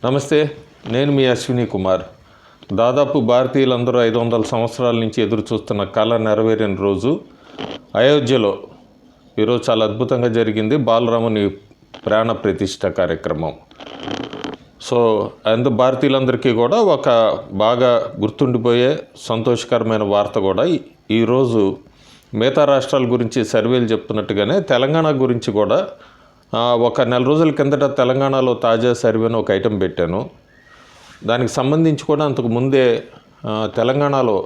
నమస్తే, నేను మీ అశ్విని కుమార్. దాదాపు భారతీయులందరూ 500 సంవత్సరాల నుంచి ఎదురు చూస్తున్న కళ నెరవేరిన రోజు అయోధ్యలో ఈరోజు చాలా అద్భుతంగా జరిగింది బాలరాముని ప్రాణ ప్రతిష్ఠ కార్యక్రమం. సో భారతీయులందరికీ కూడా ఒక బాగా గుర్తుండిపోయే సంతోషకరమైన వార్త కూడా ఈరోజు మిగతా రాష్ట్రాల గురించి సర్వేలు చెప్తున్నట్టుగానే తెలంగాణ గురించి కూడా ఒక నెల రోజుల కిందట తెలంగాణలో తాజా సర్వేను ఒక ఐటెం పెట్టాను. దానికి సంబంధించి కూడా అంతకు ముందే తెలంగాణలో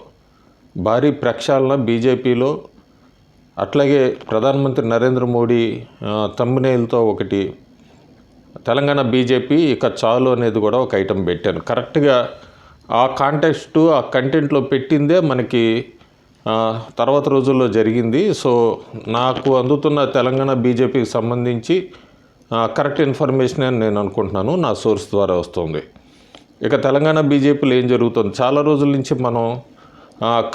భారీ ప్రక్షాళన బీజేపీలో, అట్లాగే ప్రధానమంత్రి నరేంద్ర మోడీ థంబ్నెయిల్తో ఒకటి తెలంగాణ బీజేపీ ఇక చాలు అనేది కూడా ఒక ఐటెం పెట్టాను. కరెక్ట్గా ఆ కాంటెక్స్ట్ ఆ కంటెంట్లో పెట్టిందే మనకి తర్వాత రోజుల్లో జరిగింది. సో నాకు అందుతున్న తెలంగాణ బీజేపీకి సంబంధించి కరెక్ట్ ఇన్ఫర్మేషన్ అని నేను అనుకుంటున్నాను, నా సోర్స్ ద్వారా వస్తుంది. ఇక తెలంగాణ బీజేపీలో ఏం జరుగుతుంది, చాలా రోజుల నుంచి మనం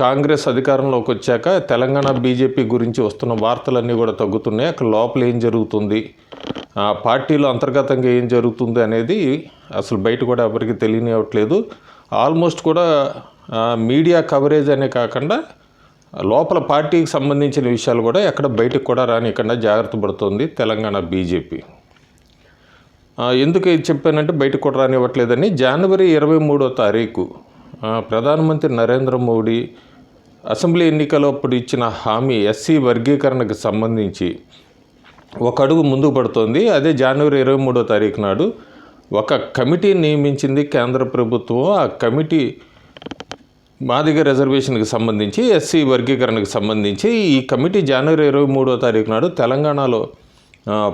కాంగ్రెస్ అధికారంలోకి వచ్చాక తెలంగాణ బీజేపీ గురించి వస్తున్న వార్తలన్నీ కూడా తగ్గుతున్నాయి. అక్కడ లోపల ఏం జరుగుతుంది, పార్టీలో అంతర్గతంగా ఏం జరుగుతుంది అనేది అసలు బయట కూడా ఎవరికి తెలియనివ్వట్లేదు. ఆల్మోస్ట్ కూడా మీడియా కవరేజ్ అనే కాకుండా లోపల పార్టీకి సంబంధించిన విషయాలు కూడా ఎక్కడ బయటకు కూడా రానికుండా జాగ్రత్త పడుతుంది తెలంగాణ బీజేపీ. ఎందుకు ఇది చెప్పానంటే బయటకు కూడా రానివ్వట్లేదని, జనవరి 23వ తారీఖు ప్రధానమంత్రి నరేంద్ర మోడీ అసెంబ్లీ ఎన్నికలప్పుడు ఇచ్చిన హామీ ఎస్సీ వర్గీకరణకు సంబంధించి ఒక అడుగు ముందుకు పడుతోంది. అదే జనవరి 23వ తారీఖు నాడు ఒక కమిటీ నియమించింది కేంద్ర ప్రభుత్వం. ఆ కమిటీ మాదిగ రిజర్వేషన్కి సంబంధించి, ఎస్సీ వర్గీకరణకు సంబంధించి ఈ కమిటీ జనవరి 23వ తారీఖు నాడు తెలంగాణలో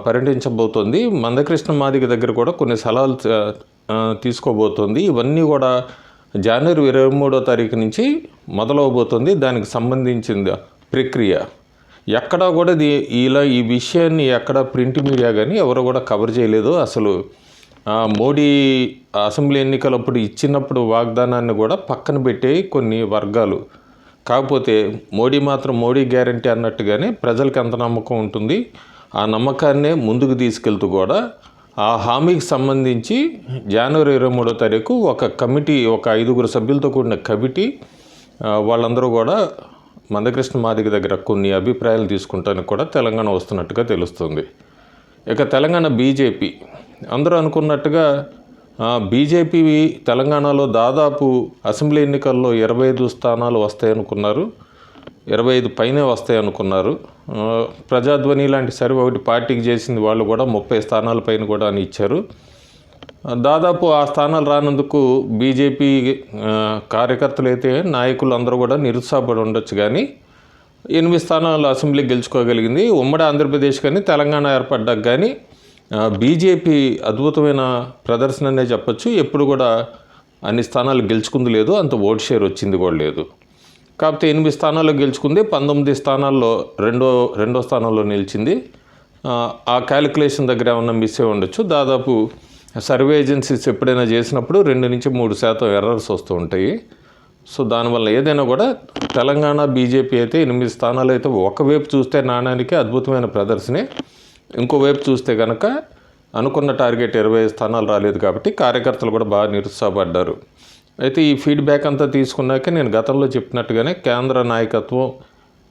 పర్యటించబోతోంది. మందకృష్ణ మాదిగ దగ్గర కూడా కొన్ని సలహాలు తీసుకోబోతోంది. ఇవన్నీ కూడా జనవరి 23వ తారీఖు నుంచి మొదలవబోతోంది. దానికి సంబంధించిన ప్రక్రియ ఎక్కడా కూడా ఈ విషయాన్ని ఎక్కడ ప్రింట్ మీడియా కానీ ఎవరు కూడా కవర్ చేయలేదు. అసలు మోడీ అసెంబ్లీ ఎన్నికలప్పుడు ఇచ్చినప్పుడు వాగ్దానాన్ని కూడా పక్కన పెట్టే కొన్ని వర్గాలు. కాకపోతే మోడీ మాత్రం మోడీ గ్యారంటీ అన్నట్టుగానే ప్రజలకు ఎంత నమ్మకం ఉంటుంది, ఆ నమ్మకాన్నే ముందుకు తీసుకెళ్తూ కూడా ఆ హామీకి సంబంధించి జనవరి 23వ తారీఖు ఒక కమిటీ, ఒక 5 సభ్యులతో కూడిన కమిటీ వాళ్ళందరూ కూడా మందకృష్ణ మాదిగ దగ్గర కొన్ని అభిప్రాయాలు తీసుకుంటానికి కూడా తెలంగాణ వస్తున్నట్టుగా తెలుస్తుంది. ఇక తెలంగాణ బీజేపీ అందరూ అనుకున్నట్టుగా బీజేపీ తెలంగాణలో దాదాపు అసెంబ్లీ ఎన్నికల్లో 25 స్థానాలు వస్తాయనుకున్నారు, 25 పైనే వస్తాయనుకున్నారు. ప్రజాధ్వని లాంటి సర్వే ఒకటి పార్టీకి చేసింది, వాళ్ళు కూడా 30 స్థానాల పైన కూడా అని ఇచ్చారు. దాదాపు ఆ స్థానాలు రానందుకు బీజేపీ కార్యకర్తలు అయితే నాయకులు అందరూ కూడా నిరుత్సాహపడి ఉండొచ్చు. కానీ 8 స్థానాలు అసెంబ్లీ గెలుచుకోగలిగింది. ఉమ్మడి ఆంధ్రప్రదేశ్ కానీ తెలంగాణ ఏర్పడ్డాక కానీ బీజేపీ అద్భుతమైన ప్రదర్శననే చెప్పచ్చు. ఎప్పుడు కూడా అన్ని స్థానాలు గెలుచుకుంది లేదు, అంత ఓట్ షేర్ వచ్చింది కూడా లేదు. కాకపోతే 8 స్థానాల్లో గెలుచుకుంది, 19 స్థానాల్లో రెండో స్థానంలో నిలిచింది. ఆ క్యాలిక్యులేషన్ దగ్గర ఏమన్నా మిస్ అయి ఉండొచ్చు. దాదాపు సర్వే ఏజెన్సీస్ ఎప్పుడైనా చేసినప్పుడు 2 నుంచి 3% ఎర్రర్స్ వస్తూ ఉంటాయి. సో దానివల్ల ఏదైనా కూడా తెలంగాణ బీజేపీ అయితే 8 స్థానాలు అయితే ఒకవైపు చూస్తే నాణానికి అద్భుతమైన ప్రదర్శనే, ఇంకోవైపు చూస్తే కనుక అనుకున్న టార్గెట్ 25 స్థానాలు రాలేదు. కాబట్టి కార్యకర్తలు కూడా బాగా నిరుత్సాహపడ్డారు. అయితే ఈ ఫీడ్బ్యాక్ అంతా తీసుకున్నాక నేను గతంలో చెప్పినట్టుగానే కేంద్ర నాయకత్వం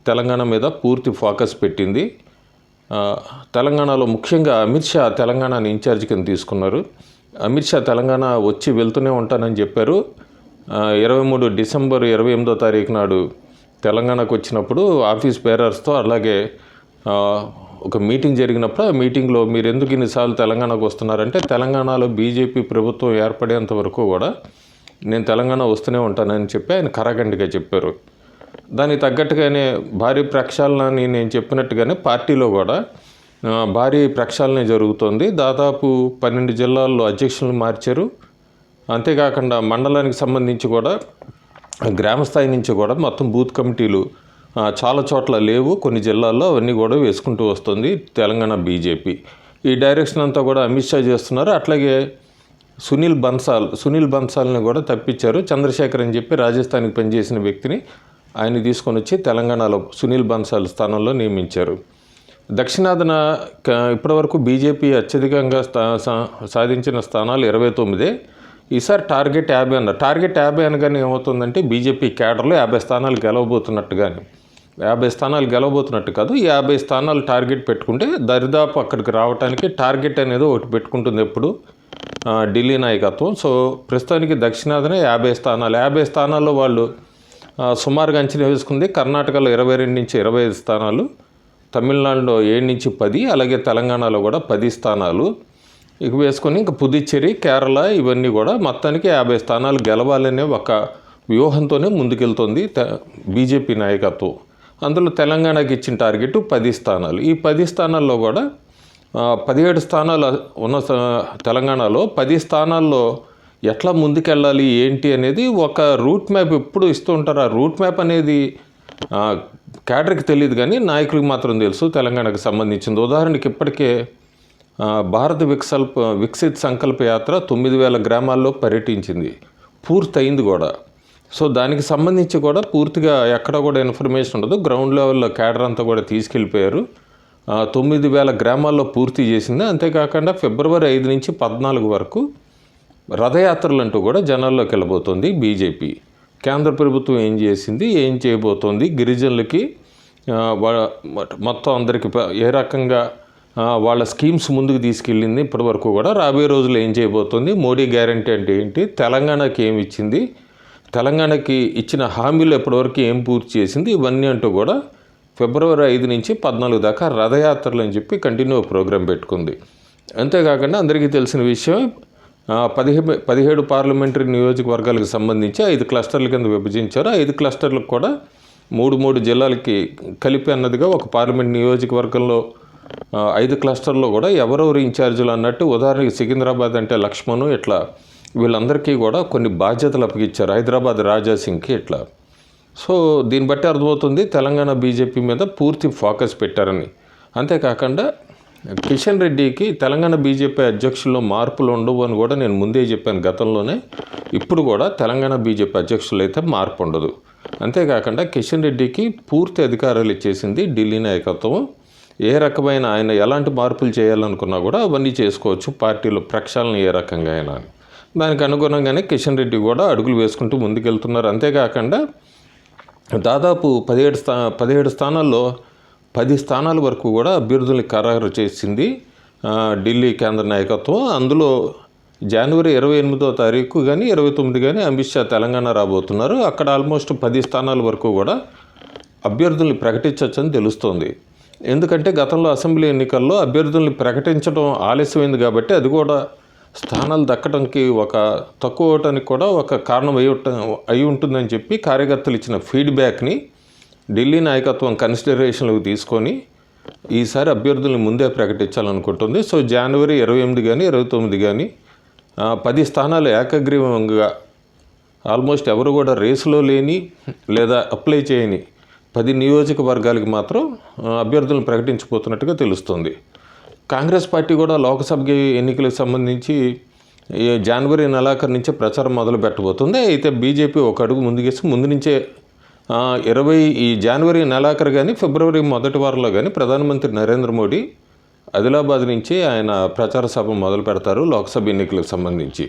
తెలంగాణ మీద పూర్తి ఫోకస్ పెట్టింది. తెలంగాణలో ముఖ్యంగా అమిత్ షా తెలంగాణని ఇన్ఛార్జ్ కింద తీసుకున్నారు. అమిత్ షా తెలంగాణ వచ్చి వెళ్తూనే ఉంటానని చెప్పారు. 23 డిసెంబర్ 28వ తారీఖు నాడు తెలంగాణకు వచ్చినప్పుడు ఆఫీస్ బేరర్స్తో అలాగే ఒక మీటింగ్ జరిగినప్పుడు ఆ మీటింగ్లో మీరు ఎందుకు ఇన్నిసార్లు తెలంగాణకు వస్తున్నారంటే, తెలంగాణలో బీజేపీ ప్రభుత్వం ఏర్పడేంత వరకు కూడా నేను తెలంగాణ వస్తూనే ఉంటానని చెప్పి ఆయన కరాఖండిగా చెప్పారు. దానికి తగ్గట్టుగానే భారీ ప్రక్షాళనని నేను చెప్పినట్టుగానే పార్టీలో కూడా భారీ ప్రక్షాళన జరుగుతోంది. దాదాపు 12 జిల్లాల్లో అధ్యక్షులను మార్చారు. అంతేకాకుండా మండలానికి సంబంధించి కూడా గ్రామ స్థాయి నుంచి కూడా మొత్తం బూత్ కమిటీలు చాలా చోట్ల లేవు, కొన్ని జిల్లాల్లో అవన్నీ కూడా వేసుకుంటూ వస్తుంది తెలంగాణ బీజేపీ. ఈ డైరెక్షన్ అంతా కూడా అమిత్ షా చేస్తున్నారు. అట్లాగే సునీల్ బన్సాల్ని కూడా తప్పించారు. చంద్రశేఖర్ అని చెప్పి రాజస్థాన్కి పనిచేసిన వ్యక్తిని ఆయన తీసుకొని వచ్చి తెలంగాణలో సునీల్ బన్సాల్ స్థానంలో నియమించారు. దక్షిణాదిన ఇప్పటివరకు బీజేపీ అత్యధికంగా సాధించిన స్థానాలు 29. ఈసారి టార్గెట్ 50 అన్నారు. టార్గెట్ 50 అనగానే ఏమవుతుందంటే బీజేపీ క్యాడర్లో 50 స్థానాలు గెలవబోతున్నట్టుగానే, 50 స్థానాలు గెలవబోతున్నట్టు కాదు, ఈ 50 స్థానాలు టార్గెట్ పెట్టుకుంటే దరిదాపు అక్కడికి రావడానికి టార్గెట్ అనేది ఒకటి పెట్టుకుంటుంది ఎప్పుడు ఢిల్లీ నాయకత్వం. సో ప్రస్తుతానికి దక్షిణాదిన 50 స్థానాలు, 50 స్థానాల్లో వాళ్ళు సుమారుగా అంచనా వేసుకుంది. కర్ణాటకలో 22 నుంచి 25 స్థానాలు, తమిళనాడులో 7 నుంచి 10, అలాగే తెలంగాణలో కూడా 10 స్థానాలు ఇక వేసుకొని ఇంకా పుదుచ్చేరి, కేరళ ఇవన్నీ కూడా మొత్తానికి 50 స్థానాలు గెలవాలనే ఒక వ్యూహంతోనే ముందుకెళ్తుంది బీజేపీ నాయకత్వం. అందులో తెలంగాణకి ఇచ్చిన టార్గెట్ 10 స్థానాలు. ఈ 10 స్థానాల్లో కూడా 17 స్థానాలు ఉన్న తెలంగాణలో 10 స్థానాల్లో ఎట్లా ముందుకెళ్ళాలి ఏంటి అనేది ఒక రూట్ మ్యాప్ ఎప్పుడు ఇస్తూ ఉంటారు. ఆ రూట్ మ్యాప్ అనేది క్యాడర్కి తెలియదు కానీ నాయకులకు మాత్రం తెలుసు తెలంగాణకు సంబంధించింది. ఉదాహరణకి ఇప్పటికే భారత వికసిత్ సంకల్ప యాత్ర 9,000 గ్రామాల్లో పర్యటించింది, పూర్తయింది కూడా. సో దానికి సంబంధించి కూడా పూర్తిగా ఎక్కడ కూడా ఇన్ఫర్మేషన్ ఉండదు, గ్రౌండ్ లెవెల్లో క్యాడర్ అంతా కూడా తీసుకెళ్ళిపోయారు. 9,000 గ్రామాల్లో పూర్తి చేసింది. అంతేకాకుండా ఫిబ్రవరి 5 నుంచి 14 వరకు రథయాత్రలు అంటూ కూడా జనాల్లోకి వెళ్ళబోతోంది బీజేపీ. కేంద్ర ప్రభుత్వం ఏం చేసింది, ఏం చేయబోతోంది, గిరిజనులకి మొత్తం అందరికీ ఏ రకంగా వాళ్ళ స్కీమ్స్ ముందుకు తీసుకెళ్ళింది ఇప్పటివరకు కూడా, రాబోయే రోజులు ఏం చేయబోతోంది, మోడీ గ్యారంటీ అంటే ఏంటి, తెలంగాణకి ఏమి ఇచ్చింది, తెలంగాణకి ఇచ్చిన హామీలు ఎప్పటివరకు ఏం పూర్తి చేసింది, ఇవన్నీ అంటూ కూడా ఫిబ్రవరి 5 నుంచి 14 దాకా రథయాత్రలు అని చెప్పి కంటిన్యూ ప్రోగ్రాం పెట్టుకుంది. అంతేకాకుండా అందరికీ తెలిసిన విషయం 17 పార్లమెంటరీ నియోజకవర్గాలకు సంబంధించి 5 క్లస్టర్ల కింద విభజించారు. 5 క్లస్టర్లకు కూడా 3 జిల్లాలకి కలిపి అన్నదిగా ఒక పార్లమెంట్ నియోజకవర్గంలో 5 క్లస్టర్లో కూడా ఎవరెవరు ఇన్ఛార్జీలు అన్నట్టు, ఉదాహరణకి సికింద్రాబాద్ అంటే లక్ష్మణ్, ఇట్లా వీళ్ళందరికీ కూడా కొన్ని బాధ్యతలు అప్పగిచ్చారు, హైదరాబాద్ రాజాసింగ్కి ఇట్లా. సో దీన్ని బట్టి అర్థమవుతుంది తెలంగాణ బీజేపీ మీద పూర్తి ఫోకస్ పెట్టారని. అంతేకాకుండా కిషన్ రెడ్డికి తెలంగాణ బీజేపీ అధ్యక్షుల్లో మార్పులు ఉండవు అని కూడా నేను ముందే చెప్పాను గతంలోనే. ఇప్పుడు కూడా తెలంగాణ బీజేపీ అధ్యక్షులు అయితే మార్పు ఉండదు. అంతేకాకుండా కిషన్ రెడ్డికి పూర్తి అధికారాలు ఇచ్చేసింది ఢిల్లీ నాయకత్వం. ఏ రకమైన ఆయన ఎలాంటి మార్పులు చేయాలనుకున్నా కూడా అవన్నీ చేసుకోవచ్చు, పార్టీలో ప్రక్షాళన ఏ రకంగా అయినా. దానికి అనుగుణంగానే కిషన్ రెడ్డి కూడా అడుగులు వేసుకుంటూ ముందుకెళ్తున్నారు. అంతేకాకుండా దాదాపు 17 స్థానాల్లో 10 స్థానాల వరకు కూడా అభ్యర్థుల్ని ఖరారు చేసింది ఢిల్లీ కేంద్ర నాయకత్వం. అందులో జనవరి 28వ తారీఖు కానీ 29 కానీ అమిత్ షా తెలంగాణ రాబోతున్నారు. అక్కడ ఆల్మోస్ట్ 10 స్థానాల వరకు కూడా అభ్యర్థుల్ని ప్రకటించవచ్చని తెలుస్తోంది. ఎందుకంటే గతంలో అసెంబ్లీ ఎన్నికల్లో అభ్యర్థుల్ని ప్రకటించడం ఆలస్యమైంది కాబట్టి అది కూడా స్థానాలు దక్కడానికి ఒక తక్కువ అవటానికి కూడా ఒక కారణం అయి ఉంటుందని చెప్పి కార్యకర్తలు ఇచ్చిన ఫీడ్బ్యాక్ని ఢిల్లీ నాయకత్వం కన్సిడరేషన్లోకి తీసుకొని ఈసారి అభ్యర్థుల్ని ముందే ప్రకటించాలనుకుంటుంది. సో జనవరి 28 కానీ 29 కానీ 10 స్థానాలు ఏకగ్రీవంగా ఆల్మోస్ట్ ఎవరు కూడా రేసులో లేని లేదా అప్లై చేయని 10 నియోజకవర్గాలకి మాత్రం అభ్యర్థులను ప్రకటించబోతున్నట్టుగా తెలుస్తుంది. కాంగ్రెస్ పార్టీ కూడా లోక్సభకి ఎన్నికలకు సంబంధించి జనవరి నెలాఖరు నుంచే ప్రచారం మొదలు పెట్టబోతుంది. అయితే బీజేపీ ఒక అడుగు ముందుకేసి ముందు నుంచే ఈ జనవరి నెలాఖరు కానీ ఫిబ్రవరి మొదటి వారంలో కానీ ప్రధానమంత్రి నరేంద్ర మోడీ ఆదిలాబాద్ నుంచి ఆయన ప్రచార సభ మొదలు పెడతారు లోక్సభ ఎన్నికలకు సంబంధించి.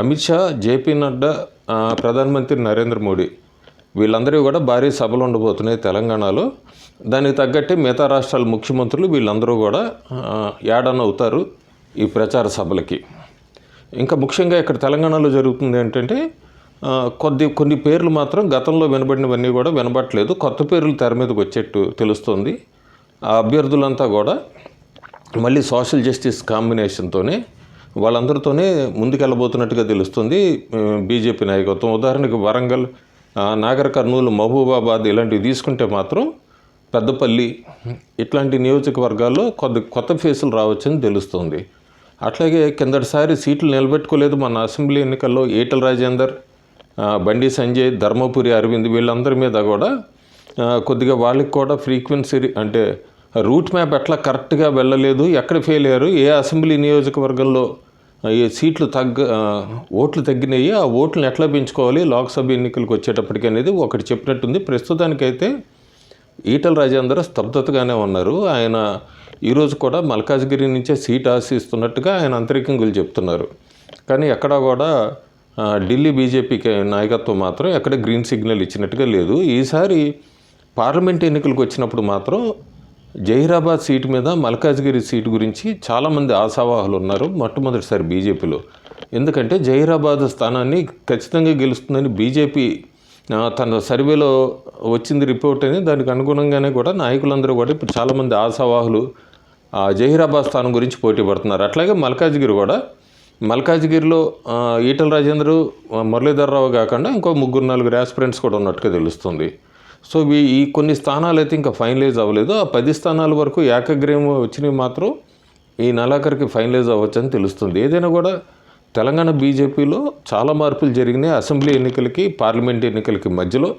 అమిత్ షా, జేపీ నడ్డా, ప్రధానమంత్రి నరేంద్ర మోడీ వీళ్ళందరూ కూడా భారీ సభలు ఉండబోతున్నాయి తెలంగాణలో. దానికి తగ్గట్టే మిగతా రాష్ట్రాల ముఖ్యమంత్రులు వీళ్ళందరూ కూడా యాడన్ అవుతారు ఈ ప్రచార సభలకి. ఇంకా ముఖ్యంగా ఇక్కడ తెలంగాణలో జరుగుతుంది ఏంటంటే కొన్ని పేర్లు మాత్రం గతంలో వినబడినవన్నీ కూడా వినబడట్లేదు, కొత్త పేర్లు తెర మీదకి వచ్చేట్టు తెలుస్తుంది. ఆ అభ్యర్థులంతా కూడా మళ్ళీ సోషల్ జస్టిస్ కాంబినేషన్తోనే వాళ్ళందరితోనే ముందుకెళ్ళబోతున్నట్టుగా తెలుస్తుంది బీజేపీ నాయకత్వం. ఉదాహరణకు వరంగల్, నాగర్ కర్నూలు, మహబూబాబాద్ ఇలాంటివి తీసుకుంటే మాత్రం పెద్దపల్లి ఇట్లాంటి నియోజకవర్గాల్లో కొత్త ఫేసులు రావచ్చని తెలుస్తుంది. అట్లాగే కిందటిసారి సీట్లు నిలబెట్టుకోలేదు మన అసెంబ్లీ ఎన్నికల్లో ఈటల రాజేందర్, బండి సంజయ్, ధర్మపురి అరవింద్ వీళ్ళందరి మీద కూడా కొద్దిగా వాళ్ళకి కూడా ఫ్రీక్వెన్సీ అంటే రూట్ మ్యాప్ ఎట్లా కరెక్ట్గా వెళ్ళలేదు, ఎక్కడ ఫెయిల్ అయ్యారు, ఏ అసెంబ్లీ నియోజకవర్గంలో ఏ సీట్లు ఓట్లు తగ్గినాయి, ఆ ఓట్లను ఎట్లా పెంచుకోవాలి లోక్సభ ఎన్నికలకు వచ్చేటప్పటికి అనేది ఒకటి చెప్పినట్టుంది. ప్రస్తుతానికైతే ఈటల రాజేందర్ స్తబ్దతగానే ఉన్నారు. ఆయన ఈరోజు కూడా మల్కాజ్గిరి నుంచే సీట్ ఆశిస్తున్నట్టుగా ఆయన అంతరికంగులు చెప్తున్నారు. కానీ ఎక్కడా కూడా ఢిల్లీ బీజేపీకి నాయకత్వం మాత్రం ఎక్కడ గ్రీన్ సిగ్నల్ ఇచ్చినట్టుగా లేదు. ఈసారి పార్లమెంట్ ఎన్నికలకు వచ్చినప్పుడు మాత్రం జహీరాబాద్ సీటు మీద మల్కాజ్గిరి సీటు గురించి చాలామంది ఆశావాహులు ఉన్నారు మొట్టమొదటిసారి బీజేపీలో. ఎందుకంటే జహీరాబాద్ స్థానాన్ని ఖచ్చితంగా గెలుస్తుందని బీజేపీ తన సర్వేలో వచ్చింది రిపోర్ట్ అని, దానికి అనుగుణంగానే కూడా నాయకులందరూ కూడా ఇప్పుడు చాలామంది ఆశావాహులు జహీరాబాద్ స్థానం గురించి పోటీ పడుతున్నారు. అట్లాగే మల్కాజ్గిరిలో ఈటల రాజేందర్, మురళీధర్ రావు కాకుండా ఇంకో 3-4 ఆస్పిరెంట్స్ కూడా ఉన్నట్టుగా తెలుస్తుంది. సో ఈ కొన్ని స్థానాలు అయితే ఇంకా ఫైనలైజ్ అవ్వలేదు. ఆ 10 స్థానాల వరకు ఏకగ్రీవం వచ్చినవి మాత్రం ఈ నెలాఖరికి ఫైనలైజ్ అవ్వచ్చని తెలుస్తుంది. ఏదైనా కూడా తెలంగాణ బీజేపీలో చాలా మార్పులు జరిగినాయి. అసెంబ్లీ ఎన్నికలకి, పార్లమెంట్ ఎన్నికలకి మధ్యలో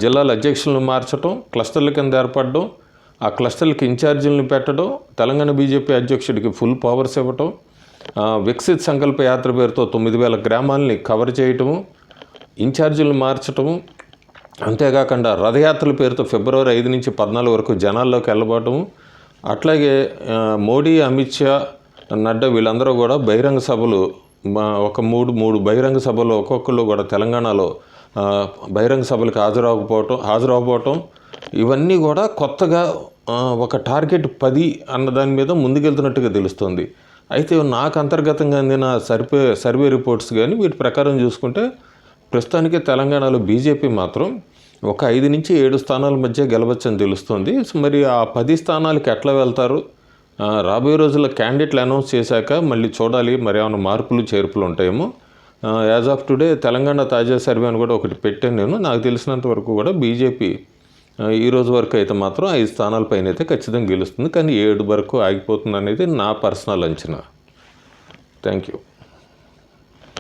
జిల్లాల అధ్యక్షులను మార్చడం, క్లస్టర్ల కింద ఏర్పడడం, ఆ క్లస్టర్లకి ఇన్ఛార్జీలను పెట్టడం, తెలంగాణ బీజేపీ అధ్యక్షుడికి ఫుల్ పవర్స్ ఇవ్వటం, వికసిత్ సంకల్ప యాత్ర పేరుతో 9,000 గ్రామాలని కవర్ చేయటము, ఇన్ఛార్జీలను మార్చటము, అంతేకాకుండా రథయాత్రల పేరుతో ఫిబ్రవరి 5 నుంచి 14 వరకు జనాల్లోకి వెళ్ళబోవటము, అట్లాగే మోడీ, అమిత్ షా, నడ్డా వీళ్ళందరూ కూడా బహిరంగ సభలు, ఒక మూడు బహిరంగ సభలు ఒక్కొక్కళ్ళు కూడా తెలంగాణలో బహిరంగ సభలకు హాజరవకపోవటం, ఇవన్నీ కూడా కొత్తగా ఒక టార్గెట్ 10 అన్న దాని మీద ముందుకెళ్తున్నట్టుగా తెలుస్తుంది. అయితే నాకు అంతర్గతంగా అందిన సర్వే రిపోర్ట్స్ కానీ వీటి ప్రకారం చూసుకుంటే ప్రస్తుతానికి తెలంగాణలో బీజేపీ మాత్రం ఒక 5 నుంచి 7 స్థానాల మధ్య గెలవచ్చని తెలుస్తుంది. మరి ఆ 10 స్థానాలకి ఎట్లా వెళ్తారు, రాబోయే రోజుల్లో క్యాండిడేట్లు అనౌన్స్ చేశాక మళ్ళీ చూడాలి, మరి ఏమైనా మార్పులు చేర్పులు ఉంటాయేమో. యాజ్ ఆఫ్ టుడే తెలంగాణ తాజా సర్వే అని కూడా ఒకటి పెట్టాను నేను. నాకు తెలిసినంత వరకు కూడా బీజేపీ ఈ రోజు వరకు అయితే మాత్రం 5 స్థానాల పైన అయితే ఖచ్చితంగా గెలుస్తుంది. కానీ 7 వరకు ఆగిపోతుంది అనేది నా పర్సనల్ అంచనా. Thank you.